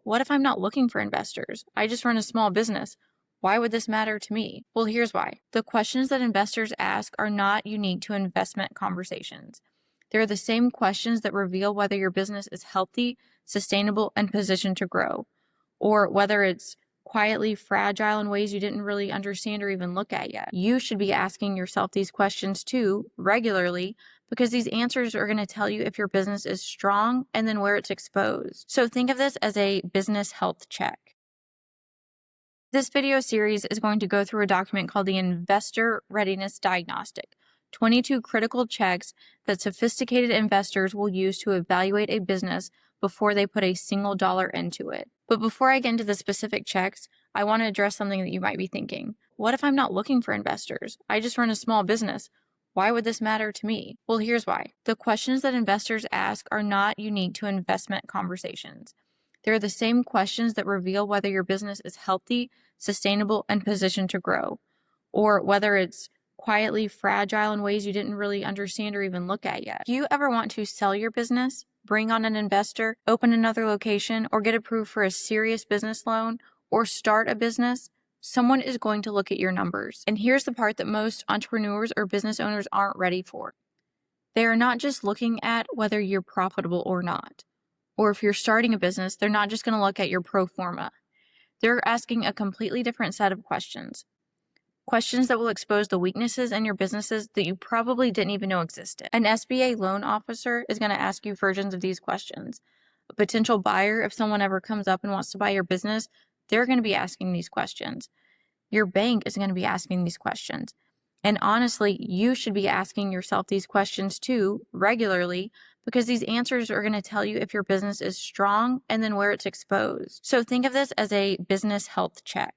What if I'm not looking for investors? I just run a small business. Why would this matter to me? Well, here's why. The questions that investors ask are not unique to investment conversations. They're the same questions that reveal whether your business is healthy, sustainable, and positioned to grow, or whether it's quietly fragile in ways you didn't really understand or even look at yet. You should be asking yourself these questions too regularly, because these answers are going to tell you if your business is strong and then where it's exposed. So think of this as a business health check. This video series is going to go through a document called the Investor Readiness Diagnostic, 22 critical checks that sophisticated investors will use to evaluate a business before they put a single dollar into it. But before I get into the specific checks, I want to address something that you might be thinking. What if I'm not looking for investors? I just run a small business. Why would this matter to me? Well, here's why. The questions that investors ask are not unique to investment conversations. They're the same questions that reveal whether your business is healthy, sustainable, and positioned to grow, or whether it's quietly fragile in ways you didn't really understand or even look at yet. Do you ever want to sell your business, bring on an investor, open another location, or get approved for a serious business loan, or start a business? Someone is going to look at your numbers. And here's the part that most entrepreneurs or business owners aren't ready for. They are not just looking at whether you're profitable or not. Or if you're starting a business, they're not just going to look at your pro forma. They're asking a completely different set of questions. Questions that will expose the weaknesses in your businesses that you probably didn't even know existed. An SBA loan officer is going to ask you versions of these questions. A potential buyer, if someone ever comes up and wants to buy your business, they're going to be asking these questions. Your bank is going to be asking these questions. And honestly, you should be asking yourself these questions too regularly, because these answers are going to tell you if your business is strong and then where it's exposed. So think of this as a business health check.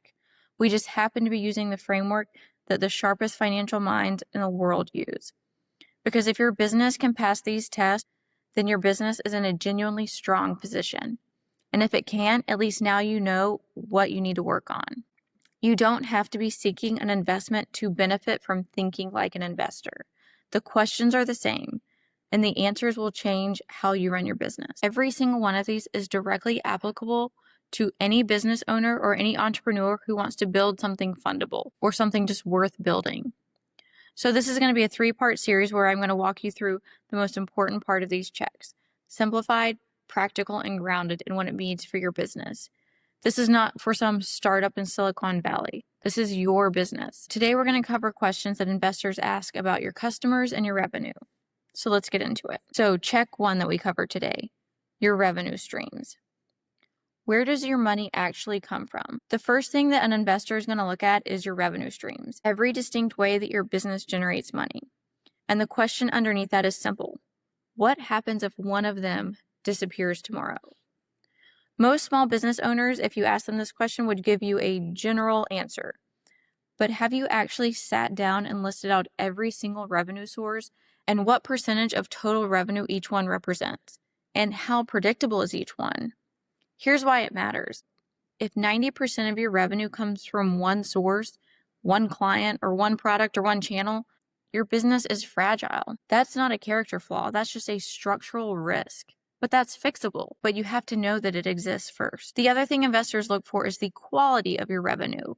We just happen to be using the framework that the sharpest financial minds in the world use. Because if your business can pass these tests, then your business is in a genuinely strong position. And if it can, at least now you know what you need to work on. You don't have to be seeking an investment to benefit from thinking like an investor. The questions are the same, and the answers will change how you run your business. Every single one of these is directly applicable to any business owner or any entrepreneur who wants to build something fundable or something just worth building. So this is going to be a 3-part series where I'm going to walk you through the most important part of these checks: simplified, practical, and grounded in what it means for your business. This is not for some startup in Silicon Valley. This is your business. Today, we're going to cover questions that investors ask about your customers and your revenue. So let's get into it. So check 1 that we covered today, your revenue streams. Where does your money actually come from? The first thing that an investor is going to look at is your revenue streams, every distinct way that your business generates money. And the question underneath that is simple. What happens if one of them disappears tomorrow? Most small business owners, if you ask them this question, would give you a general answer. But have you actually sat down and listed out every single revenue source and what percentage of total revenue each one represents? And how predictable is each one? Here's why it matters. If 90% of your revenue comes from one source, one client, or one product, or one channel, your business is fragile. That's not a character flaw. That's just a structural risk. But that's fixable, but you have to know that it exists first. The other thing investors look for is the quality of your revenue.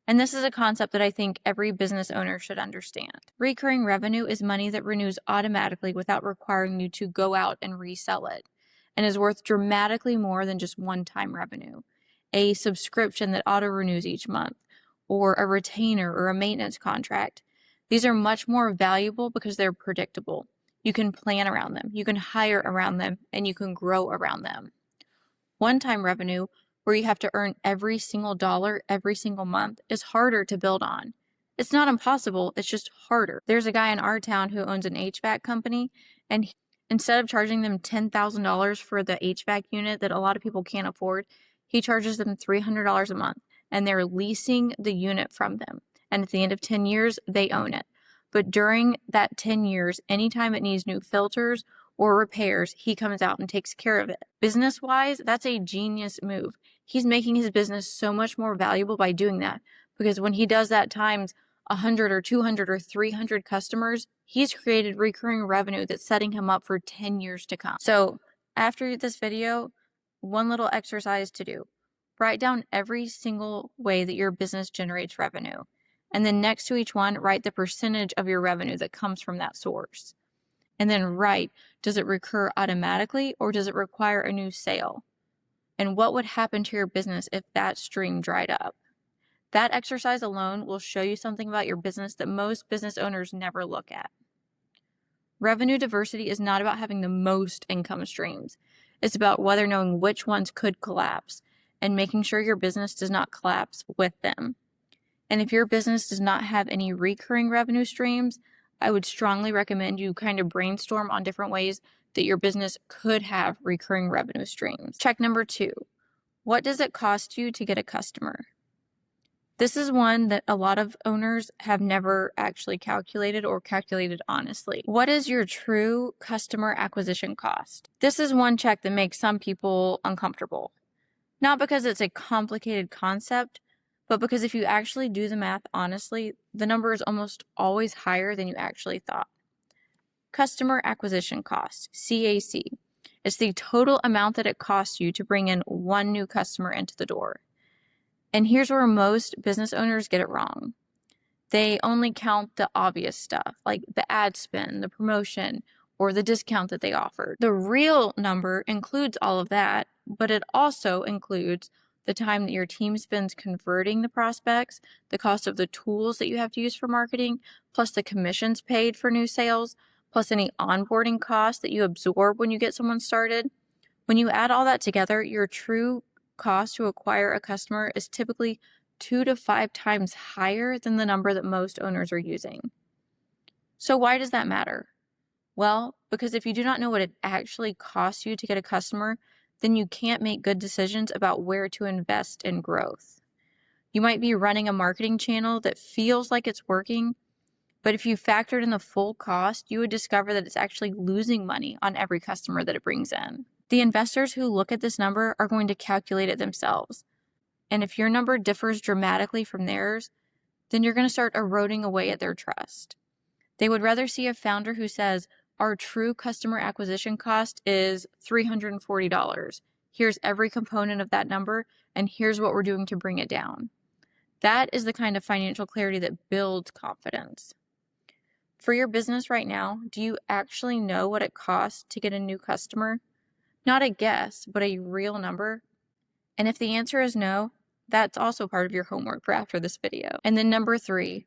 And this is a concept that I think every business owner should understand. Recurring revenue is money that renews automatically without requiring you to go out and resell it, and is worth dramatically more than just one-time revenue. A subscription that auto-renews each month, or a retainer or a maintenance contract. These are much more valuable because they're predictable. You can plan around them, you can hire around them, and you can grow around them. One-time revenue, where you have to earn every single dollar every single month, is harder to build on. It's not impossible, it's just harder. There's a guy in our town who owns an HVAC company, and instead of charging them $10,000 for the HVAC unit that a lot of people can't afford, he charges them $300 a month, and they're leasing the unit from them. And at the end of 10 years, they own it. But during that 10 years, anytime it needs new filters or repairs, he comes out and takes care of it. Business-wise, that's a genius move. He's making his business so much more valuable by doing that, because when he does that times 100 or 200 or 300 customers, he's created recurring revenue that's setting him up for 10 years to come. So after this video, one little exercise to do. Write down every single way that your business generates revenue. And then next to each one, write the percentage of your revenue that comes from that source. And then write, does it recur automatically or does it require a new sale? And what would happen to your business if that stream dried up? That exercise alone will show you something about your business that most business owners never look at. Revenue diversity is not about having the most income streams. It's about whether knowing which ones could collapse and making sure your business does not collapse with them. And if your business does not have any recurring revenue streams, I would strongly recommend you kind of brainstorm on different ways that your business could have recurring revenue streams. Check number 2. What does it cost you to get a customer? This is one that a lot of owners have never actually calculated or calculated honestly. What is your true customer acquisition cost? This is one check that makes some people uncomfortable. Not because it's a complicated concept, but because if you actually do the math honestly, the number is almost always higher than you actually thought. Customer acquisition cost, CAC. It's the total amount that it costs you to bring in one new customer into the door. And here's where most business owners get it wrong. They only count the obvious stuff, like the ad spend, the promotion, or the discount that they offered. The real number includes all of that, but it also includes the time that your team spends converting the prospects, the cost of the tools that you have to use for marketing, plus the commissions paid for new sales, plus any onboarding costs that you absorb when you get someone started. When you add all that together, your true cost to acquire a customer is typically 2 to 5 times higher than the number that most owners are using. So why does that matter? Well, because if you do not know what it actually costs you to get a customer, then you can't make good decisions about where to invest in growth. You might be running a marketing channel that feels like it's working, but if you factored in the full cost, you would discover that it's actually losing money on every customer that it brings in. The investors who look at this number are going to calculate it themselves. And if your number differs dramatically from theirs, then you're going to start eroding away at their trust. They would rather see a founder who says, our true customer acquisition cost is $340. Here's every component of that number, and here's what we're doing to bring it down. That is the kind of financial clarity that builds confidence. For your business right now, do you actually know what it costs to get a new customer? Not a guess, but a real number. And if the answer is no, that's also part of your homework for after this video. And then number 3,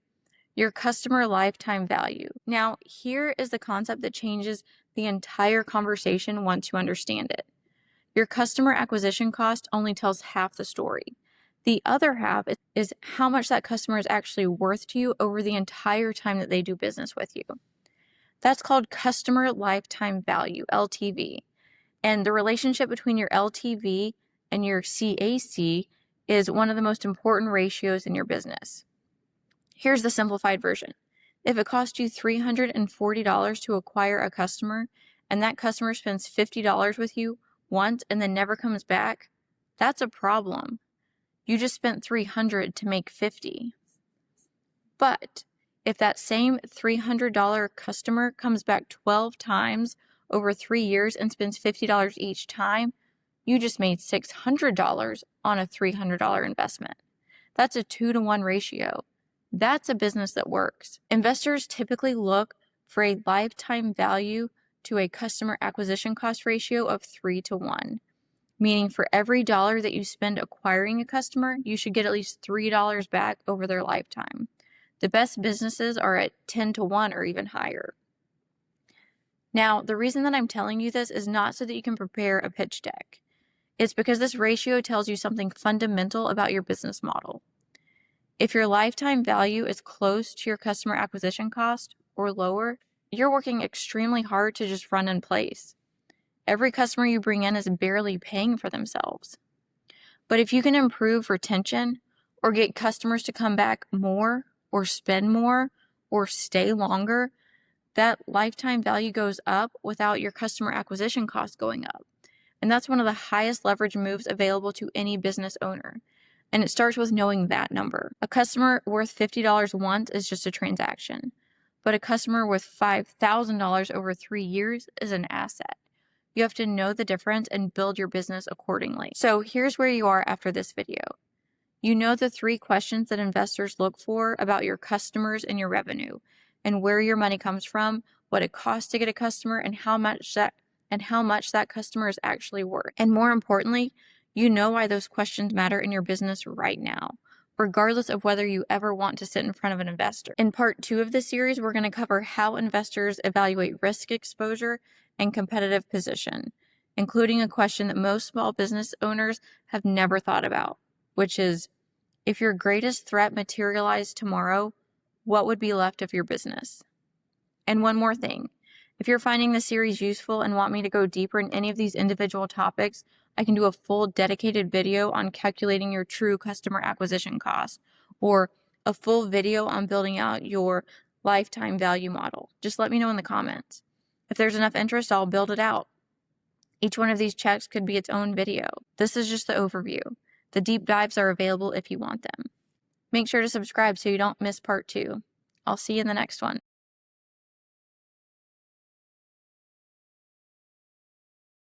your customer lifetime value. Now, here is the concept that changes the entire conversation once you understand it. Your customer acquisition cost only tells half the story. The other half is how much that customer is actually worth to you over the entire time that they do business with you. That's called customer lifetime value, LTV. And the relationship between your LTV and your CAC is one of the most important ratios in your business. Here's the simplified version. If it costs you $340 to acquire a customer, and that customer spends $50 with you once and then never comes back, that's a problem. You just spent $300 to make $50. But if that same $300 customer comes back 12 times over 3 years and spends $50 each time, you just made $600 on a $300 investment. That's a 2-to-1 ratio. That's a business that works. Investors typically look for a lifetime value to a customer acquisition cost ratio of 3-to-1, meaning for every dollar that you spend acquiring a customer, you should get at least $3 back over their lifetime. The best businesses are at 10-to-1 or even higher. Now, the reason that I'm telling you this is not so that you can prepare a pitch deck. It's because this ratio tells you something fundamental about your business model. If your lifetime value is close to your customer acquisition cost or lower, you're working extremely hard to just run in place. Every customer you bring in is barely paying for themselves. But if you can improve retention or get customers to come back more or spend more or stay longer, that lifetime value goes up without your customer acquisition costs going up. And that's one of the highest leverage moves available to any business owner. And it starts with knowing that number. A customer worth $50 once is just a transaction, but a customer worth $5,000 over 3 years is an asset. You have to know the difference and build your business accordingly. So here's where you are after this video. You know the 3 questions that investors look for about your customers and your revenue, and where your money comes from, what it costs to get a customer, and how much that customer is actually worth. And more importantly, you know why those questions matter in your business right now, regardless of whether you ever want to sit in front of an investor. In part 2 of this series, we're going to cover how investors evaluate risk exposure and competitive position, including a question that most small business owners have never thought about, which is, if your greatest threat materialized tomorrow, what would be left of your business? And one more thing. If you're finding this series useful and want me to go deeper in any of these individual topics, I can do a full dedicated video on calculating your true customer acquisition cost, or a full video on building out your lifetime value model. Just let me know in the comments. If there's enough interest, I'll build it out. Each one of these checks could be its own video. This is just the overview. The deep dives are available if you want them. Make sure to subscribe so you don't miss part 2. I'll see you in the next one.